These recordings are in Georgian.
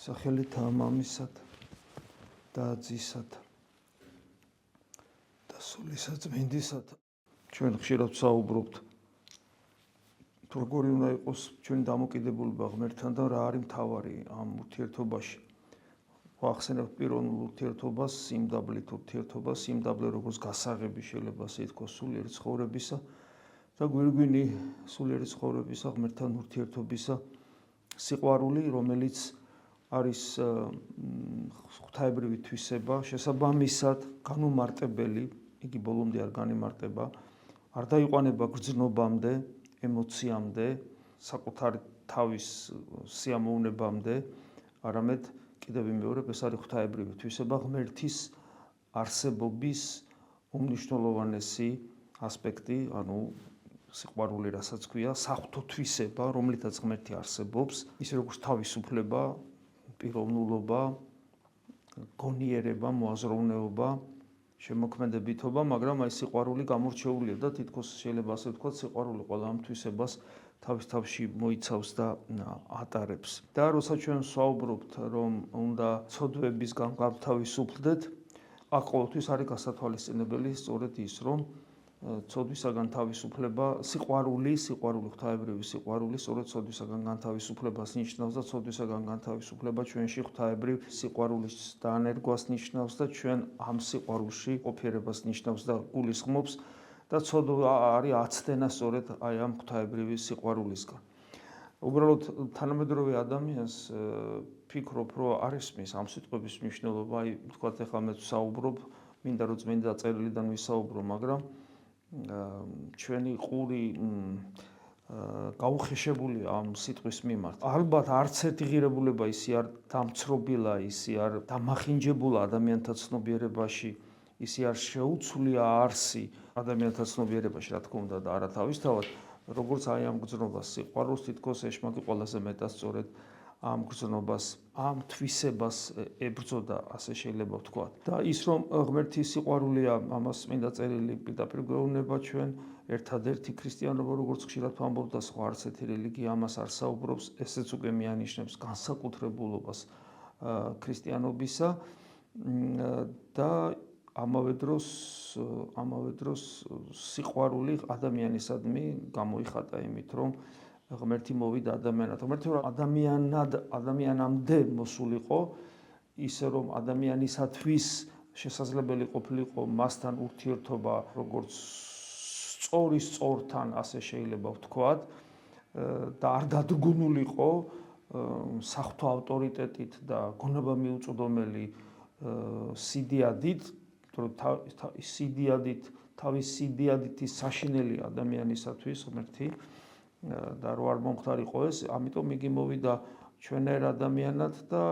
სახელითა მამისათა და ძისათა და სულისა წმინდისათა. ჩვენ ხშირად ვსაუბრობთ თუ როგორი უნდა იყოს ჩვენი დამოკიდებულება ღმერთთან და რა არის მთავარი ამ ურთიერთობაში. ვახსენებთ პიროვნულ ურთიერთობას, სიმდაბლით ურთიერთობას, სიმდაბლე როგორც გასაღები შეიძლება ასე ითქვას სულიერი ცხოვრებისა და გვირგვინი სულიერი ცხოვრებისა, ღმერთთან ურთიერთობისა სიყვარული, რომელიც არის ღვთაებრივი თვისება, შესაბამისად განუმარტებელი, იგი ბოლომდე არ განიმარტება, არ დაიყვანება გრძნობამდე, ემოციამდე, საკუთარი თავის სიამოვნებამდე, არამედ კიდევ ვიმეორებ, ეს არის ღვთაებრივი თვისება, ღმერთის არსებობის უმნიშვნელოვანესი ასპექტი, ანუ სიყვარული, რასაც ქვია, საღვთო თვისება, რომლითაც ღმერთი არსებობს, ისე როგორც თავისუფლება, პიროვნულობა, გონიერება, მოაზროვნეობა, შემოქმედებითობა, მაგრამ აი სიყვარული გამორჩეულია და თითქოს შეიძლება ასე ვთქვათ, სიყვარული ყველა ამ თვისებას თავის თავში მოიცავს და ატარებს. და როცა ჩვენ ვსაუბრობთ, რომ უნდა ცოდვებისგან გავთავისუფლდეთ, აქ ყოველთვის არის გასათვალისწინებელი სწორედ ის, რომ ცოდვისაგან თავისუფლება, სიყვარული, ღვთაებრივი სიყვარული, სწორედ ცოდვისაგან განთავისუფლებას ნიშნავს და ცოდვისაგან განთავისუფლება ჩვენში ღვთაებრივ სიყვარულის დაანერგვას ნიშნავს და ჩვენ ამ სიყვარულში ყოფიერებას ნიშნავს და გულისხმობს და ცოდვა არის აცდენა სწორედ აი ამ ღვთაებრივი სიყვარულისგან. უბრალოდ თანამედროვე ადამიანს ფიქრობ, რომ არ ისმის ამ სიტყვების მნიშვნელობა, აი ვთქვათ, ეხლა მე ვსაუბრობ, მინდა რომ წმინდა წერილიდან ვისაუბრო, მაგრამ ჩვენი ყური გაუხეშებულია ამ სიტყვის მიმართ. ალბათ არც ერთი ღირებულება ისი არ დამცრობილა, ისი არ დამახინჯებულა ადამიანთა ცნობიერებაში, ისი არ შეუცვლია არსი ადამიანთა ცნობიერებაში, რა თქმა უნდა და არა თავისთავად, როგორც აი ამ გრძნობას სიყვარულს თითქოს ეშმაკი ყველაზე მეტად სწორედ ამ გრძნობას, ამ თვისებას ებრძოდა, ასე შეიძლება ვთქვათ. და ის რომ ღმერთი სიყვარულია, ამას წმინდა წერილი პირდაპირ გვეუბნება ჩვენ, ერთადერთი ქრისტიანობა, როგორც ხშირად ვამბობ და სხვა არც ერთი რელიგია ამას არ საუბრობს, ესეც უკვე მიანიშნებს განსაკუთრებულობას ქრისტიანობისა და ამავე დროს სიყვარული ადამიანისადმი გამოიხატა იმით, რომ ღმერთი მოვიდა ადამიანად. ღმერთი ადამიანამდე მოსულიყო, ისე რომ ადამიანისათვის შესაძლებელი ყოფილიყო მასთან ურთიერთობა, როგორც სწორი სწორთან, ასე შეიძლება ვთქვათ, და არ დადგუნულიყო საღვთო ავტორიტეტით და გონება მიუწვდომელი სიდიადით, თავის სიდიადით ის საშინელი ადამიანისათვის ღმერთი და რო არ მომხდარიყო ეს, ამიტომ იგი მოვიდა ჩვენერ ადამიანად და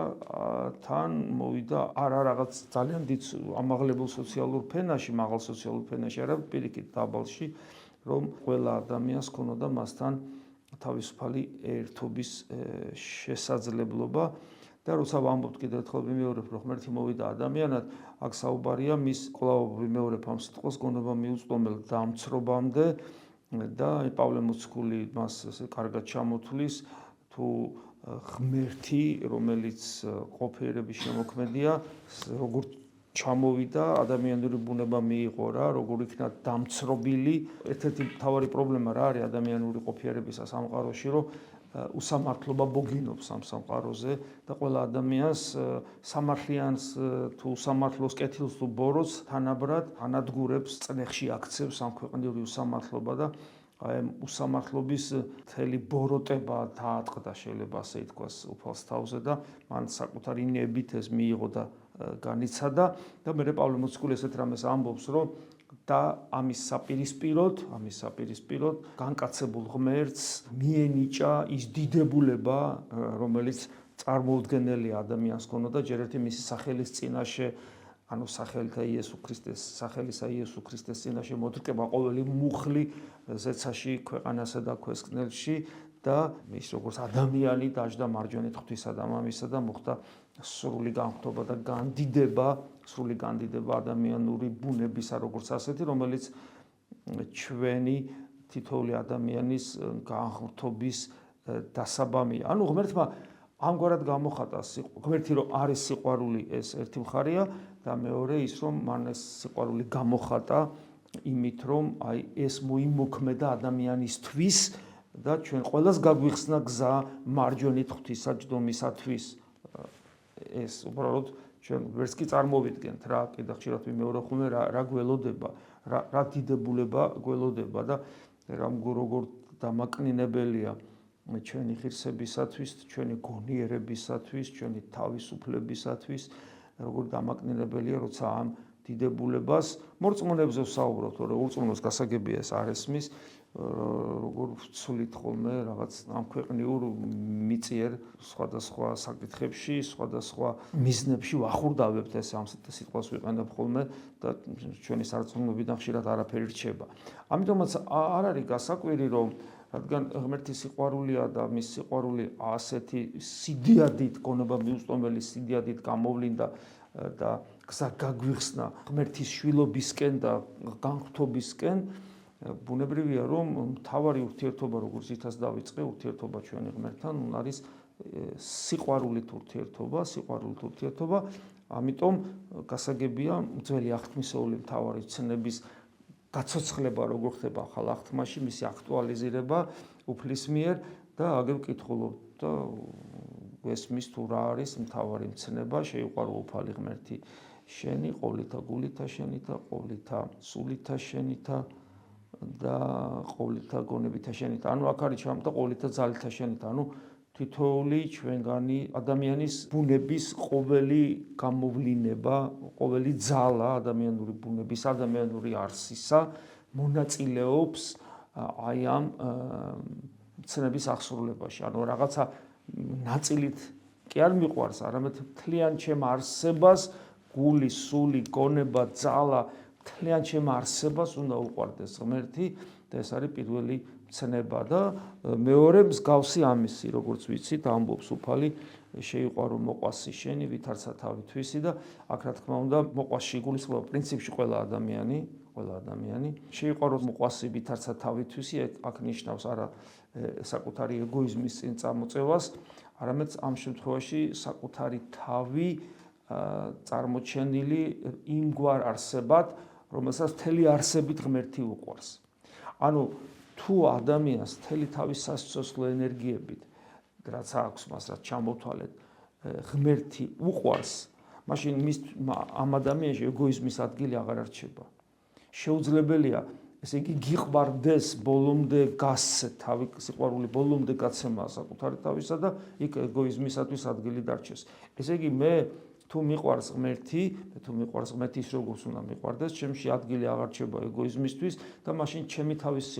თან მოვიდა არა რაღაც ძალიან დიდ ამაღლებულ სოციალურ ფენაში, მაღალ სოციალურ ფენაში, არა პირიქით დაბალში, რომ ყველა ადამიანს ქონოდა მასთან თავისუფალი ერთობის შესაძლებლობა. და როცა ვამბობთ კიდევ ერთხელ ვიმეორებ, რომ ღმერთი მოვიდა ადამიანად, აქ საუბარია მის კვლავ ვიმეორებ ამ სიტყვას გონება მიუწვდომელ დამცრობამდე და პავლე მოციქული მას ესე კარგად ჩამოთვლის, თუ ღმერთი, რომელიც ყოფიერების შემოქმედია, როგორ ჩამოვიდა, ადამიანური ბუნება მიიღო რა, როგორ იქნა დამცრობილი. ერთ-ერთი მთავარი პრობლემა რა არის ადამიანური ყოფიერებისა სამყაროში, რომ უსამართლობა ბოგინობს ამ სამყაროზე და ყველა ადამიანს სამართლიანს თუ სამართლოს კეთილს თუ ბოროტს თანაბრად ანადგურებს, წნეხში აქცევს ამ ქვეყნიური უსამართლობა და აი უსამართლობის მთელი ბოროტება დაატყდა, შეიძლება ასე ითქვას, უფალს თავზე და მან საკუთარი ნებით ეს მიიღო და განიცადა და მე პავლე მოციქული ესეთ რამეს ამბობს, რომ და ამის საპირისპიროდ განკაცებულ ღმერთს მიენიჭა ის დიდებულება, რომელიც წარმოუდგენელი ადამიანს ქონოდა ჯერ ერთი მისი სახელის წინაშე, ანუ სახელისა იესო ქრისტეს წინაშე მოდრკება ყოველი მუხლი ზეცაში, ქვეყანასა და ქვესკნელში და ის როგორც ადამიანი დაждდა მარჯვენით ღვთისა და მამისა და მოხდა სრული განხრობა და სრული განდიდება ადამიანური ბუნებისა როგორც ასეთი, რომელიც ჩვენი თითოეული ადამიანის განხრობის დასაბამია. ანუ ღმერთმა ამგვარად გამოხატა ღმერთი რომ არის სიყვარული ეს ერთი მხარეა და მეორე ის რომ მან ეს სიყვარული გამოხატა იმით რომ აი ეს მოიმოქმედა ადამიანისთვის და ჩვენ ყველას გაგვიხსნა გზა მარჯვენით ღვთისაჯდომისათვის ეს უბრალოდ ჩვენ ვერც კი წარმოვიდგენთ რა კიდე ხშირად ვიმეორებხოლმე რა გველოდება რა დიდებულება გველოდება და როგორ დამაკნინებელია ჩვენი ღირსებისათვის, ჩვენი გონიერებისათვის, ჩვენი თავისუფლებისათვის, როგორ დამაკნინებელია, როცა ამ დიდებულებას მორწმუნეებზე ვსაუბრობთ, რომ ურწმუნოს გასაგებია ეს არ ესმის, როგორ ვცვლით ხოლმე რაღაც ამ ქვეყნიურ მიწიერ სხვადასხვა საკითხებში, სხვადასხვა მიზნებში ვახურდავებთ ეს ამ სიტყვას ვიყენებ ხოლმე და ჩვენი სარწმუნოებიდან ხშირად არაფერი რჩება. ამიტომაც არ არის გასაკვირი, რომ რადგან ღმერთის სიყვარულია და მის სიყვარული ასეთი სიდიადით, გონება მიუწვდომელი სიდიადით გამოვლინდა და გზა გაგვიხსნა ღმერთის შვილობისკენ და განღვთობისკენ, ბუნებრივია, რომ მთავარი ურთიერთობა, როგორც ითაც დავიწყე, ურთიერთობა ჩვენი ღმერთთან, არის სიყვარულით ურთიერთობა, ამიტომ გასაგებია ძველი აღთქმისეული მთავარი ცნების გაცოცხლება როგორ ხდება ახალ აღთქმაში, მისი აქტუალიზირება უფლის მიერ და აგერ ვკითხულობ და ესმის თუ რა არის მთავარი მცნება, შეიყვარო უფალი ღმერთი შენი ყოვლითა გულითა შენითა, ყოვლითა სულითა შენითა და ყოვლითა გონებითა შენითა. ანუ აქ არის ჩამოთვლილი ყოვლითა ძალითა შენითა, ანუ თითოეული ჩვენგანი ადამიანის ბუნების ყოველი გამოვლინება, ყოველი ძალა ადამიანური ბუნების, ადამიანური არსისა მონაწილეობს აი ამ მცნების აღსრულებაში. ანუ რაღაცა ნაწილით კი არ მიყვარს, არამედ მთლიან ჩემ არსებას, გული, სული, გონება, ძალა, მთლიან ჩემ არსებას უნდა უყვარდეს ღმერთი და ეს არის პირველი ცნება და მეორე მსგავსი ამისი, როგორც ვიცით, ამბობს უფალი, შეიყვარო მოყვასი შენი, ვითარცა თავი თვისი და აქ რა თქმა უნდა, მოყვასში იგულისხმება პრინციპში ყველა ადამიანი, შეიყვარო მოყვასი ვითარცა თავი თვისი, აქ ნიშნავს არა საკუთარი ეგოიზმის წინ წამოწევას, არამედ ამ შემთხვევაში საკუთარი თავი წარმოჩენილი იმგვარ არსებად, რომელსაც მთელი არსებით ღმერთი უყვარს. ანუ თუ ადამიანს მთელი თავის სასიცოცხლო ენერგიებით, რაც აქვს მას, რაც ჩამოთვალეთ, ღმერთი უყვარს, მაშინ ამ ადამიანში ეგოიზმის ადგილი აღარ არჩება. შეუძლებელია, ესე იგი გიყვარდეს ბოლომდე გასცე თავი სიყვარული ბოლომდე გაცემაა საკუთარი თავისა და იქ ეგოიზმისათვის ადგილი დარჩეს. ესე იგი მე თუ მიყვარს ღმერთი, ის როგორც უნდა მიყვარდეს, ჩემში ადგილი აღარ რჩება ეგოიზმისთვის და მაშინ ჩემი თავის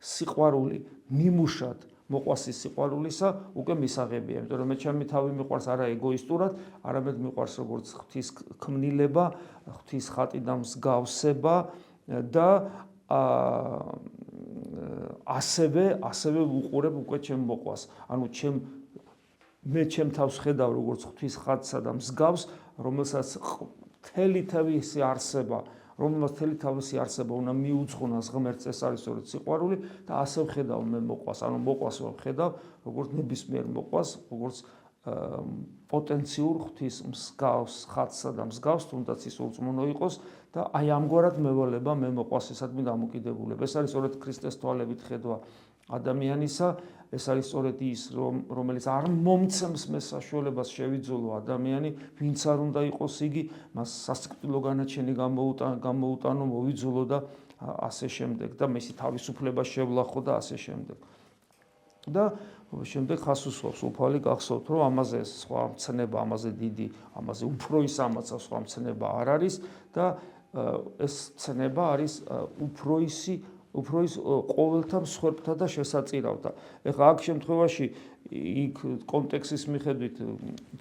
სიყვარული ნიმუშად მოყვასის სიყვარულისა უკვე მისაღებია, იმიტომ რომ მე ჩემი თავი მიყვარს არა ეგოისტურად, არამედ მიყვარს როგორც ღვთის ქმნილება, ღვთის ხატი და მსგავსება და ასევე ვუყურებ უკვე ჩემ მოყვას. ანუ მე ჩემ თავს ხედავ როგორც ღვთის ხატსა და მსგავს, რომელსაც მთელი თავისი არსება უნდა მიუძღვნას ღმერთს, ეს არის სწორედ სიყვარული და ასე ვხედავ მე მოყვას, ანუ მოყვას ვხედავ როგორც ნებისმიერ მოყვას, როგორც პოტენციურ ღვთის მსგავს ხატსა და მსგავს, თუნდაც ის ურწმუნო იყოს და აი ამგვარად მევალება მე მოყვასისადმი დამოკიდებულება. ეს არის სწორედ ქრისტეს თვალებით ხედვა ადამიანისა, ეს არის სწორედ ის, რომელიც არ მომცემს მე საშუალებას შევიძოლო ადამიანი, ვინც არ უნდა იყოს იგი, მას სასიკვდილო განაჩენი გამოუტანო, მოვიძოლო და ასე შემდეგ და მისი თავისუფლება შევლახო და ასე შემდეგ. და შემდეგ ხას უსვავს უფალი, გახსოვთ, რომ ამაზე სხვა მცნება, ამაზე დიდი, ამაზე უფრო ის ამაცა სხვა მცნება არ არის და ეს მცნება არის უფრო ის ყოველთა მსხვერპლთა და შესაწირავთა. ეხლა აქ შემთხვევაში იქ კონტექსტის მიხედვით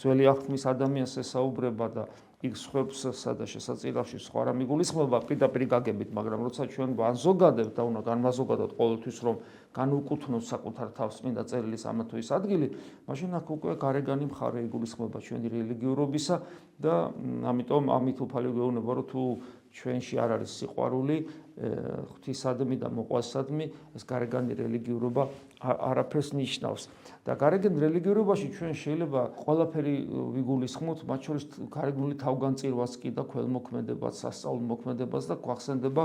ძველი აღთქმის ადამიანს ესაუბრება და იქ მსხვერპლსა და შესაწირავში სხვა რამ იგულისხმება პირდაპირ გაგებით, მაგრამ როცა ჩვენ განზოგადებთ და უნდა განმაზოგადოთ ყოველთვის რომ განუკუთვნოთ საკუთარ თავს წმინდა წერილის ამა თუ ის ადგილი, მაშინ აქ უკვე გარეგანი მხარე იგულისხმება ჩვენი რელიგიურობისა და ამიტომ ამით უფალი გვეუბნება, რომ თუ ჩვენში არ არის სიყვარული, ღვთისადმი და მოყვასადმი ეს გარეგანი რელიგიურობა არაფერს ნიშნავს. და გარეგან რელიგიურობაში ჩვენ შეიძლება ყველაფერი ვიგულისხმოთ, მათ შორის გარეგნული თავგანწირვას კი და ქველმოქმედებას, სასწაულ მოქმედებას და გვახსენდება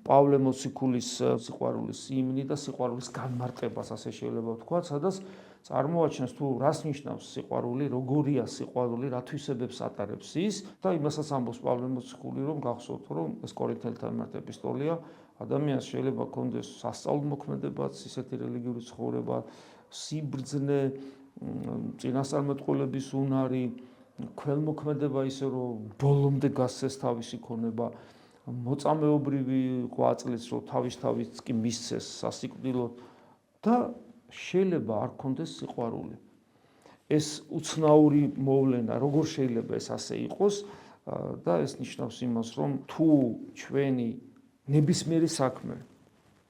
პავლე მოციქულის სიყვარულის იმნი და სიყვარულის განმარტებას, ასე შეიძლება ვთქვათ, სადაც წარმოაჩენს თუ რას ნიშნავს სიყვარული, როგორია სიყვარული, რა თვისებებს ატარებს ის და იმასაც ამბობს პავლე მოციქული, რომ გახსოვთ, რომ ეს კორინთელთა მიმართ ეპისტოლია, ადამიანს შეიძლება ჰქონდეს სასწაულმოქმედებაც, ისეთი რელიგიური ცხოვრება, სიბრძნე, წინასწარმეტყველების უნარი, ქველმოქმედება ისე რომ ბოლომდე გასცეს თავისი ქონება, მოწამეობრივი ღვაწლიც რომ თავის კი მისცეს სასიკვდილოდ და შეიძლება არ ქონდეს სიყვარული. ეს უცნაური მოვლენა, როგორ შეიძლება ეს ასე იყოს და ეს ნიშნავს იმას, რომ თუ ჩვენი ნებისმიერი საქმე,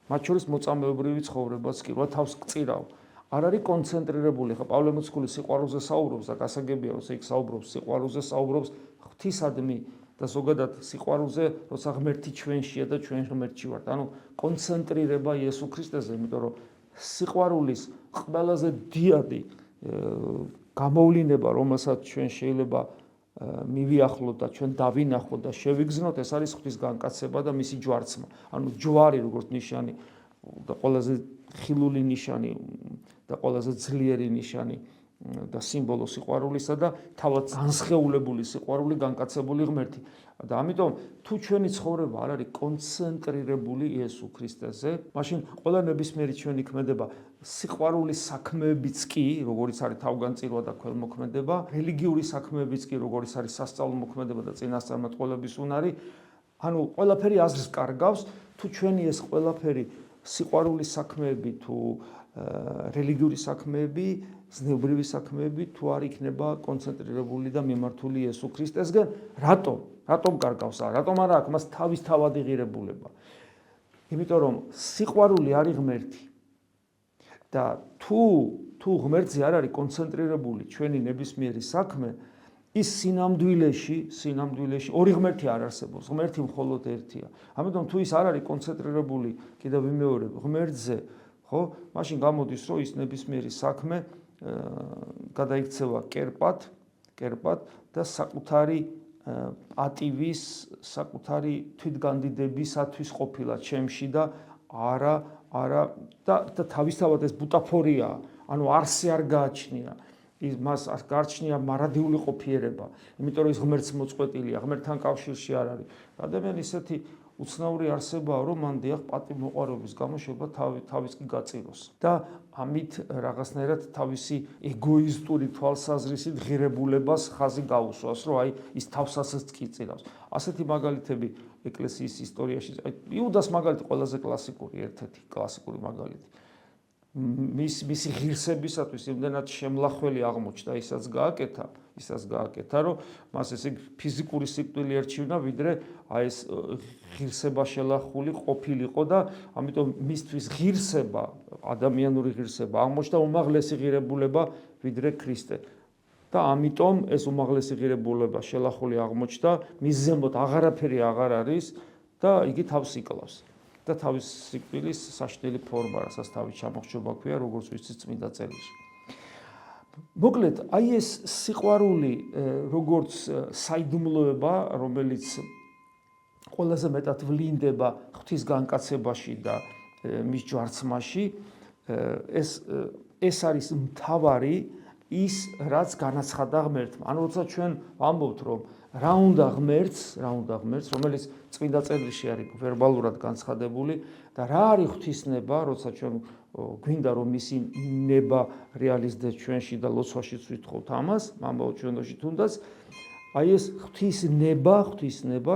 მათ შორის მოწამეობრივი ცხოვრებაც კი, რა თავს გწირავ, არ არის კონცენტრირებული. ხა პავლე მოციქული სიყვარულზე საუბრობს და გასაგებია, რომ იქ საუბრობს სიყვარულზე, საუბრობს ღვთისადმი და ზოგადად სიყვარულზე, როცა ღმერთი ჩვენშია და ჩვენ ღმერთში ვართ. ანუ კონცენტრირება იესო ქრისტეზე, იმიტომ რომ სიყვარულის ყველაზე დიდი გამოვლინება, რომელსაც ჩვენ შეიძლება მივიახლოთ და ჩვენ დავინახოთ და შევიგზნოთ, ეს არის ღვთის განკაცება და მისი ჯვარცმა. ანუ ჯვარი როგორც ნიშანი და ყველაზე ხილული ნიშანი და ყველაზე ძლიერი ნიშანი და სიმბოლო სიყვარულისა და თავად განსხეულებული სიყვარული, განკაცებული ღმერთი. და ამიტომ თუ ჩვენი ცხოვრება არ არის კონცენტრირებული იესო ქრისტეზე, მაშინ ყველა ნებისმიერი ჩვენი ქმედება სიყვარულის საქმეებიც კი, როგორიც არის თავგანწირვა და ქველმოქმედება, რელიგიური საქმეებიც კი, როგორიც არის სასწაულ მოქმედება და წინასწარმეტყველების უნარი, ანუ ყველაფერი აზრს კარგავს, თუ ჩვენი ეს ყველაფერი სიყვარულის საქმეები თუ რელიგიური საქმეები, ზნეობრივი საქმეები თუ არ იქნება კონცენტრირებული და მიმართული იესო ქრისტესგან, რატომ კარგავს? რატომ არა აქვს მას თავის თავადი ღირებულება? იმიტომ რომ სიყვარული არის ღმერთი. და თუ ღმერთზე არ არის კონცენტრირებული ჩვენი ნებისმიერი საქმე, ის სინამდვილეში ორი ღმერთი არ არსებობს, ღმერთი მხოლოდ ერთია. ამიტომ თუ ის არ არის კონცენტრირებული, კიდევ ვიმეორებ, ღმერთზე, ხო, მაშინ გამოდის, რომ ის ნებისმიერი საქმე გადაიქცევა კერპად და საკუთარი პატივის, საკუთარი თვითგანდიდებისათვის ყოფილა ჩემში და არა და თავისთავად ეს ბუტაფორია, ანუ არსი არ გააჩნია. მას არ გააჩნია მარადიული ყოფიერება, იმიტომ რომ ის ღმერთს მოწყვეტილია, ღმერთთან კავშირში არ არის. ადამიანი ისეთი უცნაური არსებაა, რომ მან დიახ პატივმოყვარეობის გამო შეიძლება თავის კი გაწიროს და ამით რაღაცნაირად თავისი ეგოისტური თვალსაზრისით ღირებულებას ხაზი გაუსვას, რომ აი ის თავსასაც კი წირავს. ასეთი მაგალითები ეკლესიის ისტორიაში, იუდას მაგალითი ყველაზე კლასიკური, ერთ-ერთი კლასიკური მაგალითი. მისი ღირსებისათვის იმდენად შემლახველი აღმოჩნდა, ისაც გააკეთა, რომ მას ესე ფიზიკური სიკვდილი ერჩივნა, ვიდრე აი ეს ღირსება შელახული ყოფილიყო და ამიტომ მისთვის ღირსება, ადამიანური ღირსება აღმოჩნდა უმაღლესი ღირებულება ვიდრე ქრისტე. და ამიტომ ეს უმაღლესი ღირებულება შელახული აღმოჩნდა, მის ზემოთ აღარაფერი აღარ არის და იგი თავს იკლავს. და თავის სიკვდილის საშნელი ფორმა, რასაც თავის ჩამოხრჩობა ქვია, როგორც ვიცით წმინდა წერილში. მოკლედ, აი ეს სიყვარული, როგორც საიდუმლოება, რომელიც ყველაზე მეტად ვლინდება ღვთის განკაცებაში და მის ჯვარცმაში, ეს არის მთავარი ის, რაც განაცხადა ღმერთმა. ანუ როცა ჩვენ ვამბობთ, რომ რა უნდა ღმერთს, რომელიც წმინდა წერილში არის ვერბალურად განცხადებული და რა არის ღვთისნება, როცა ჩვენ გვინდა რომ მისი ნება რეალიზდეს ჩვენში და ლოცვაშიც ვითხოვთ ამას, ამბავ ჩვენოში თუნდაც, აი ეს ღვთისნება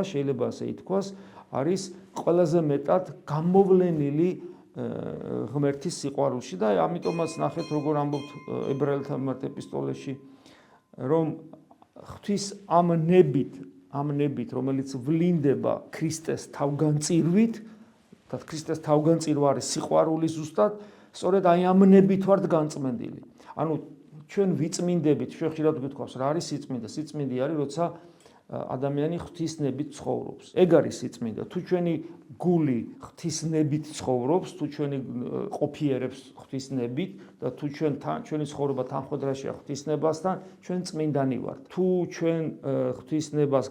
შეიძლება ასე ითქვას, არის ყველაზე მეტად გამოვლენილი ღმერთის სიყვარულში და ამიტომაც ნახეთ როგორ ამბობთ ებრაელთა მიმართ ეპისტოლეში, რომ ღვთის ამ ნებით, რომელიც ვლინდება ქრისტეს თავგანწირვით, და ქრისტეს თავგანწირვა არის სიყვარული ზუსტად, სწორედ აი ამ ნებით ვართ განწმენდილი. ანუ ჩვენ ვიწმინდებით, ჩვენ ხშირად გვითხავს, რა არის სიწმინდე? სიწმინდე არის, როცა ადამიანი ღვთისნებით ცხოვრობს. ეგ არის სიწმინდა. თუ ჩვენი გული ღვთისნებით ცხოვრობს, თუ ჩვენი ყოფიერებს ღვთისნებით და თუ ჩვენი ცხოვრება თანხმდრაშია ღვთისნებასთან, ჩვენ წმინდანი ვართ. თუ ჩვენ ღვთისნებას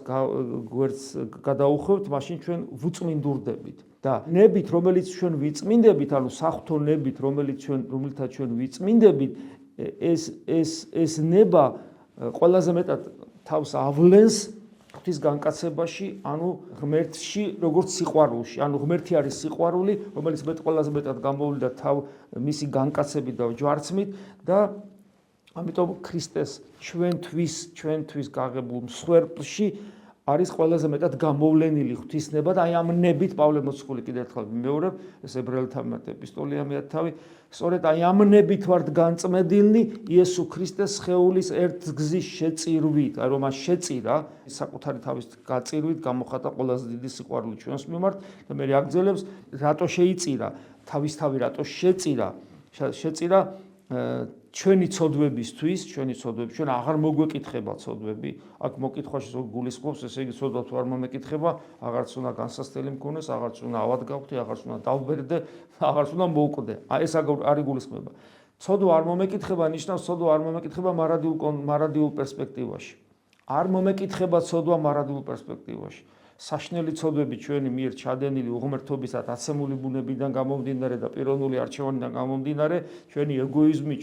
გვერდს გადაუხვევთ, მაშინ ჩვენ ვუწმინდურდებით. და ნებით, რომელიც ჩვენ ვიწმინდებით, ანუ საღვთო ნებით, რომელთა ჩვენ ვიწმინდებით, ეს ნება ყველაზე მეტად თავს ავლენს ღვთის განკაცებაში, ანუ ღმერთში, როგორც სიყვარულში. ანუ ღმერთი არის სიყვარული, რომელიც ყველაზე მეტად გამოვლინდა მისი განკაცებით და ჯვარცმით და ამიტომ ქრისტეს ჩვენთვის გაღებულ მსხვერპლში არის ყველაზე მეტად გამოვლენილი ღვთისნება და აი ამ ნებით პავლე მოციქული კიდევ ერთხელ ვიმეორებ, ეს ებრაელთა ეპისტოლია მეათთავი, სწორედ აი ამ ნებით ვართ განწმენდილი იესო ქრისტეს სხეულის ერთ გზის შეწირვით, აი რომ მას შეწირა, საკუთარი თავის გაწირვით გამოხატა ყველაზე დიდი სიყვარული ჩვენს მიმართ და მე აგძელებს, რატო შეიწირა, თავისთავი რატო შეწირა ჩვენი ცოდვებისთვის, ჩვენ აღარ მოგვეკითხება ცოდვები, აქ მოკითხვაში ზოგ გულისხმობს, ესე იგი ცოდვა თუ არ მომეკითხება, აღარც უნდა განსასწრელი მქონდეს, აღარც უნდა ავად გავხდი, აღარც უნდა დავბერდე, აღარც უნდა მოვკვდე. აი ეს არ იგულისხმება. ცოდვა არ მომეკითხება ნიშნავს ცოდვა არ მომეკითხება მარადიულ პერსპექტივაში. არ მომეკითხება ცოდვა მარადიულ პერსპექტივაში. საშნელი ცოდვები ჩვენი მიერ ჩადენილი უღმრთობისა დაცემული ბუნებიდან გამომდინარე და პიროვნული არჩევანიდან გამომდინარე, ჩვენი ეგოიზმი,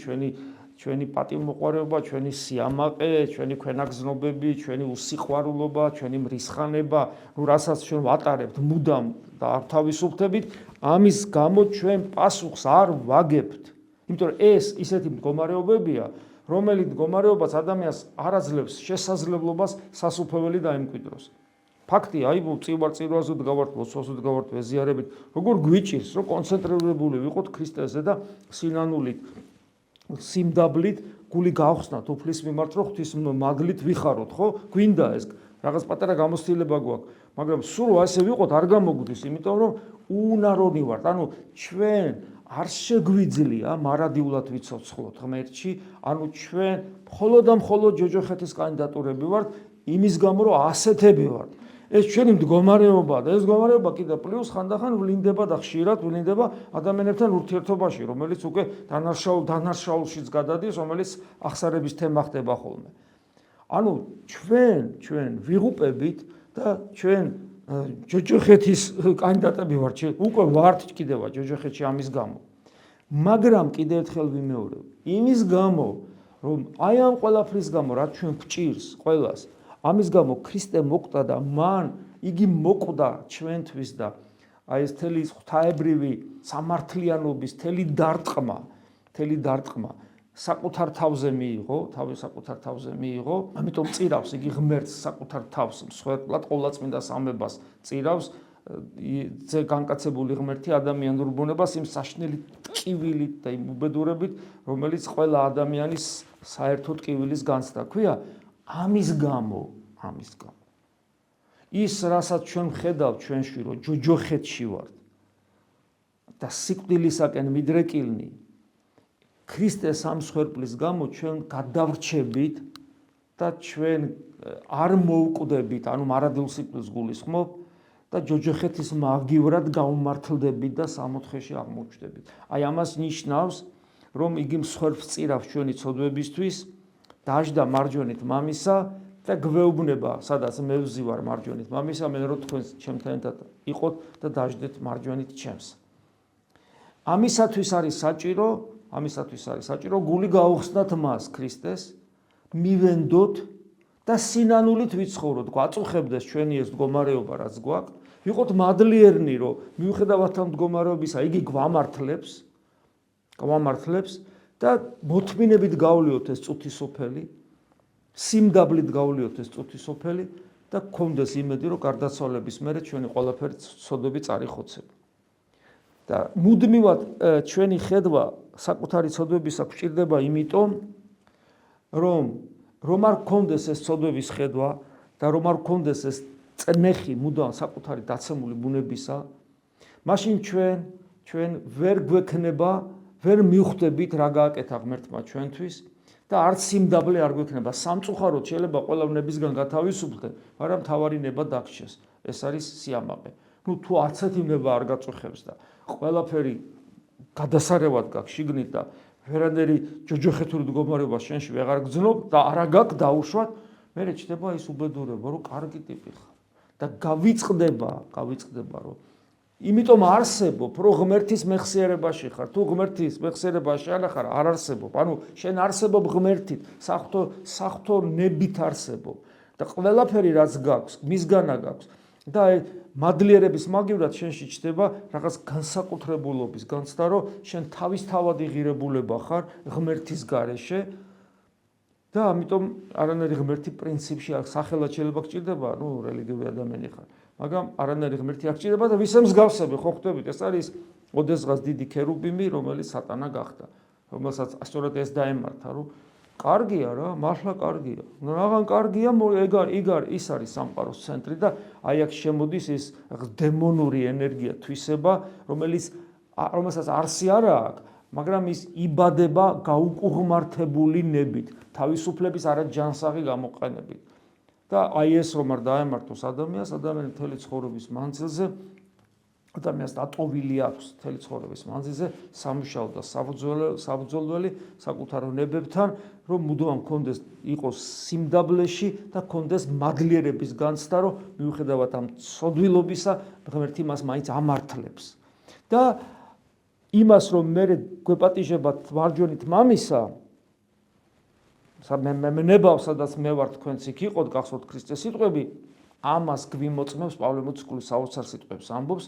ჩვენი პატივმოყვარეობა, ჩვენი სიამაყე, ჩვენი ქვენაგზნობები, ჩვენი უსიყვარულობა, ჩვენი მრისხანება, რასაც ჩვენ ვატარებთ მუდამ და არ თავისუფლდებით, ამის გამო ჩვენ პასუხს არ ვაგებთ. იმიტომ რომ ეს ისეთი მდგომარეობებია, რომელიც მდგომარეობაც ადამიანს არ აძლევს შესაძლებლობას სასუფეველი დაემკვიდროს. ფაქტია, აი წივარ-წირვაზე დგავართ, ლოცვაზე დგავართ ვეზიარებით, როგორ გვიჭირს, რომ კონცენტრირებული ვიყოთ ქრისტეზე და სინანულით, სიმდაბლით გული გავხსნათ უფლის მიმართ, რომ ღვთის მადლით ვიხაროთ, ხო? გვინდა ეს რაღაც პატარა გამოცდილება გვაქვს, მაგრამ სულ ასე ვიყოთ არ გამოგვდის, იმიტომ რომ უნარონი ვართ. ანუ ჩვენ არ შეგვიძლია მარადიულად ვიცოცხლოთ ღმერთში, ანუ ჩვენ მხოლოდ და მხოლოდ ჯოჯოხეთის კანდიდატურები ვართ, იმის გამო რომ ასეთები ვართ. ეს ჩვენი მდგომარეობაა და ეს მდგომარეობა კიდე პლუს ხანდახან ვლინდება და ხშირად ვლინდება ადამიანებთან ურთიერთობაში, რომელიც უკვე დანარშაულშიც გადადის, რომელიც აღსარების თემა ხდება ხოლმე. ანუ ჩვენ ვიღუპებით და ჩვენ ჯოჯოხეთის კანდიდატები ვართ, უკვე ვართ კიდევა ჯოჯოხეთში ამის გამო. მაგრამ კიდე ერთხელ ვიმეორებ, იმის გამო, რომ აი ამ ყველაფრის გამო, რაც ჩვენ გვჭირს ყველას, ამის გამო ქრისტე მოკვდა და იგი მოკვდა ჩვენთვის და აი ეს თელი ღვთაებრივი სამართლიანობის თელი დარტყმა საკუთარ თავზე მიიღო, ამიტომ წირავს იგი ღმერთს საკუთარ თავს მსხვერპლად ყოვლადწმინდა სამებას წირავს ზე განკაცებული ღმერთი ადამიანურ ბუნებას იმ საშნელი ტკივილით და იმ უბედურებით, რომელიც ყველა ადამიანის საერთო ტკივილის განცდა. ქვია ამის გამო ის რასაც ჩვენ ვხედავთ ჩვენში რომ ჯოჯოხეთში ვართ და სიკვდილისაკენ მიდრეკილნი ქრისტეს ამ მსხვერპლის გამო ჩვენ გადავრჩებით და ჩვენ არ მოვკვდებით, ანუ მარადილ სიკვდილს გულისხმობ და ჯოჯოხეთის მაგივრად გაუმართლდებით და სამოთხეში აღმოჩნდებით. აი ამას ნიშნავს, რომ იგი მსხვერპლს წირავს ჩვენი ცოდვებისთვის, დაждდა მარჯვენით მამისა და გვეუბნება, სადაც მე ვზივარ მარჯვენით მამისა, მე რო თქვენ ჩემთან ერთად იყოთ და დაждდეთ მარჯვენით ჩემს. ამისათვის არის საჭირო გული გაუხსნათ მას ქრისტეს, მივენდოთ და სინანულით ვიცხოვროთ, გვაწუხებდეს ჩვენი ეს მდგომარეობა, რაც გვაქვს, ვიყოთ მადლიერნი, რომ მიუხედავად ამ მდგომარეობისა, იგი გვამართლებს და მოთმინებით გავლიოთ ეს წუთი სოფელი, სიმდაბლით გავლიოთ ეს წუთი სოფელი და გქონდეს იმედი, რომ გარდაცვალების მერე ჩვენი ყველაფერი ცოდვები წარიხოცება. და მუდმივად ჩვენი ხედვა საკუთარი ცოდვებისა გვჭირდება იმიტომ, რომ არ გქონდეს ეს ცოდვების ხედვა და რომ არ გქონდეს ეს წნეხი მუდამ საკუთარი დაცემული ბუნებისა, მაშინ ჩვენ ვერ გვექნება, ვერ მივხვდებით რა გააკეთა ღმერთმა ჩვენთვის და არც სიმდაბლე არ გვექნება. სამწუხაროდ შეიძლება ყველა ნებისგან გათავისუფლდე, მაგრამ თავარი ნება დაგჭეს. ეს არის სიამაყე. თუ არცეთი ნება არ გაწუხებს და ყველაფერი გადასარევად გაქვს შიგნით და ვერანაირი ჯოჯოხეთური მდგომარეობა შენში ვეღარ გძნობ და არა გაქვს დაუშვათ, მერე ჩდება ის უბედურება, რომ კარგი ტიპი ხარ და გავიწყდება, რომ იმიტომ არსებობ, რომ ღმერთის მეხსიერებაში ხარ. თუ ღმერთის მეხსიერებაში არ არსებობ, ანუ შენ არსებობ ღმერთით, საღვთო ნებით არსებობ და ყველაფერი რაც გაქვს, მისგანა გაქვს და მადლიერების მაგივრად შენში ჩდება რაღაც განსაკუთრებულობის განცდა, რომ შენ თავისთავადი ღირებულება ხარ ღმერთის გარეშე და ამიტომ არანაირი ღმერთი პრინციპში სახელად შეიძლება გჭირდება, რელიგიური ადამიანი ხარ. მაგრამ არანაირი ღმერთი არ გჭირდება და ვისე მსგავსები ხო ხვდებით, ეს არის ოდესღაც დიდი ქერუბიმი, რომელიც სატანა გახდა, რომელსაც სწორედ ეს დაემართა, რომ კარგია რა, მართლა კარგია. რაღან კარგია, ის არის სამყაროს ცენტრი და აი აქ შემოდის ეს დემონური ენერგია, თვისება, რომელსაც არსი არა აქვს, მაგრამ ის იბადება გაუკუღმართებული ნებით, თავისუფლების არაჯანსაღი გამოყენებით. და აი ეს რომ არ დაემართოს ადამიანს, ადამიანი მთელი ცხოვრების მანძილზე ადამიანს დატოვილი აქვს მთელი ცხოვრების მანძილზე სამუშაო და საბრძოლველი საკუთარ ნებებთან, რომ მუდამ კონდეს იყოს სიმდაბლეში და კონდეს მადლიერების განცდა, რომ მიუხედავად ამ ცოდვილობისა, ღმერთი მას მაინც ამართლებს. და იმას რომ მე გვეპატიჟებათ მარჯვენით მამისა, მე ნებავ, სადაც მე ვარ თქვენც იქ იყოთ, გახსოვთ ქრისტეს სიტყვები, ამას გვიმოწმებს პავლე მოციქული საოცარ სიტყვებს ამბობს,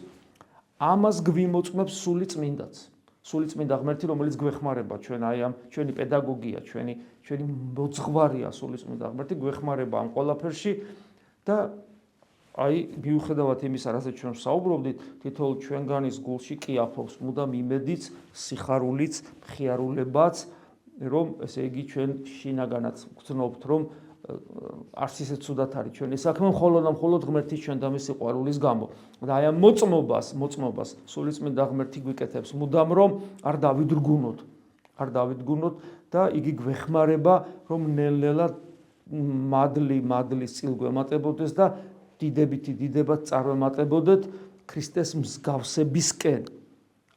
ამას გვიმოწმებს სული წმინდაც. სული წმინდა ღმერთი, რომელიც გვეხმარება ჩვენ აი ამ ჩვენი პედაგოგია, ჩვენი მოძღვარია სული წმინდა ღმერთი, გვეხმარება ამ ყველაფერში და აი მიუხედავად იმისა, რასაც ჩვენ საუბრობდით, თითოეულ ჩვენგანის გულში კი აფობს მუდამ იმედიც, სიხარულიც, მხიარულებაც, რომ ესე იგი ჩვენ შინაგანაც გრძნობთ, რომ არც ისე ცუდად არის ჩვენი საქმე, მხოლოდ ღმერთის ჩვენ და მის სიყვარულის გამო. და აი ამ მოწმობას სულიწმინდა ღმერთი გვიკეთებს მუდამ, რომ არ დავიდგუნოთ და იგი გვეხმარება, რომ ნელ-ნელა მადლის წილ გვემატებოდეს და დიდებად წარმატებოდეთ ქრისტეს მსგავსებისკენ.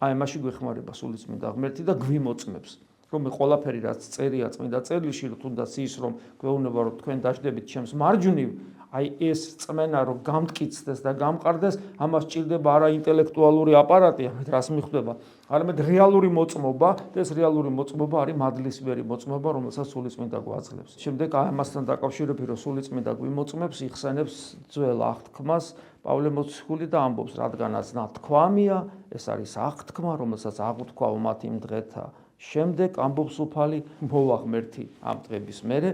აი ამაში გვეხმარება სულიწმინდა ღმერთი და გვიმოწმებს. რომ ყველაფერი რაც წერია წმინდა წერილში, თუნდაც ის რომ გვეუბნება რომ თქვენ დაждებით ჩემს მარჯვნივ, აი ეს წმენა რომ გამტკიცდეს და გამყარდეს, ამას ჭირდება არა ინტელექტუალური აპარატი, ამით რას მიხვდება, არამედ რეალური მოწმობა, და ეს რეალური მოწმობა არის მადლისმიერი მოწმობა, რომელსაც სულიწმინდა გვაძლევს. შემდეგ ამასთან დაკავშირებით რომ სულიწმინდა გვიმოწმებს, იხსენებს ძველ აღთქმას პავლე მოციქული და ამბობს, რადგანაც ნათქვამია, ეს არის აღთქმა, რომელსაც აღუთქვა მათ იმ დღეთა შემდეგ ამბობს უფალი, მოვა ღმერთი ამ დღების მერე,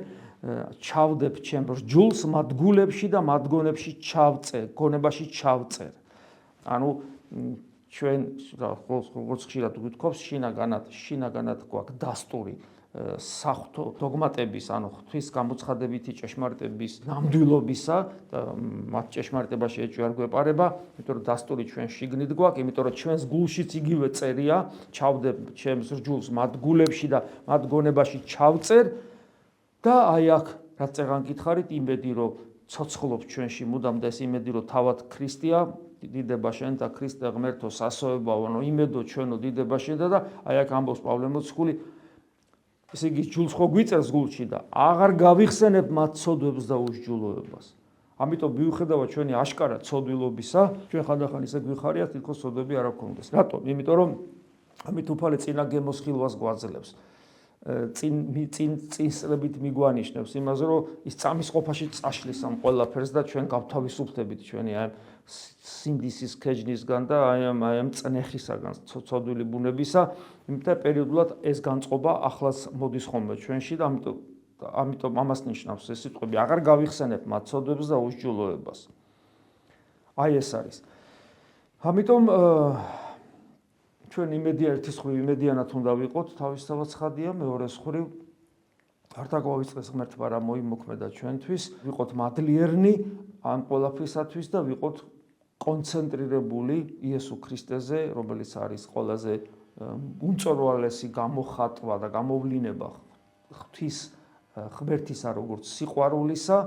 ჩავდებ ჩემ რჯულს მათ გულებში და მათ გონებში გონებაში ჩავწერ. ანუ ჩვენ როგორც ხშირად ვიტყობს, შინაგანად გვაქვს დასტური საღვთო დოგმატების, ანუ ღვთის გამოცხადებითი ჭეშმარიტების ნამდვილობისა და მათ ჭეშმარიტებაში ეჭვი არ გვეპარება, იმიტომ რომ დასტური ჩვენ შიგნით გვაქვს, იმიტომ რომ ჩვენს გულშიც იგივე წერია, ჩავდებ ჩემს რჯულს მათ გულებში და მათ გონებაში ჩავწერ და აი აქ რაც წეგან გითხარით, იმედი რომ ცოცხლობს ჩვენში მუდამ და ეს იმედი რომ თავად ქრისტეა, დიდება შენ და ქრისტე ღმერთო სასოებაო, ანუ იმედო ჩვენო დიდება შენ და აი აქ ამბობს პავლე მოციქული, ესე იგი ჯულს ხო გვიწერს გულში და აღარ გავიხსენებ მათ ცოდვებს და უსჯულოებას. ამიტომ მიუხედავად ჩვენი აშკარა ცოდვილობისა, ჩვენ ხანდახან ისე გვიხარიათ, თითქოს ცოდვები არ აქვს. რატომ? იმიტომ რომ ამით უფალი წინა გემოსხილვას გვაძლევს. წინსწრებით მიგვანიშნებს იმაზე, რომ ის წამის ყოფაში წაშლის ამ ყველაფერს და ჩვენ გავთავისუფლდებით ჩვენი აი სინდისის ქეჯნისგან და აი ამ წნეხისაგან, ცოდვილი ბუნებისა, იმიტომ პერიოდულად ეს განწყობა ახლაც მოდის ხოლმე ჩვენში და ამიტომ ამას ნიშნავს ეს სიტყვები, აღარ გავიხსენებ მათ ცოდვებს და უსჯულოებას. აი ეს არის. ამიტომ ჩვენ ერთის მხრივ იმედიანად უნდა ვიყოთ, თავისთავად ცხადია, მეორეს მხრივ არ დაგვავიწყდეს ღმერთმა რა მოიმოქმედა ჩვენთვის, ვიყოთ მადლიერნი ამ ყველაფრისათვის და ვიყოთ კონცენტრირებული იესო ქრისტეზე, რომელიც არის ყველაზე უმწვერვალესი გამოხატვა და გამოვლინება ღვთის ღმერთისა როგორც სიყვარულისა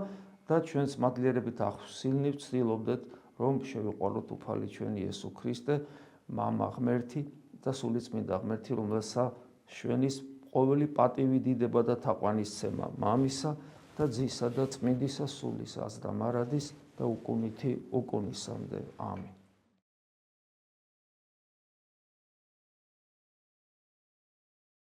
და ჩვენს მადლიერებით ახსილნი ვცდილობდეთ რომ შევიყვაროთ უფალი ჩვენი იესო ქრისტე მამა ღმერთი და სულიწმინდა ღმერთი რომელსაც ჩვენის ყოველი პატივი დიდება და თაყვანისცემა მამისა და ძისა და წმინდისა სულის აზრდა მარადის და უკუნითი უკუნისამდე ამინ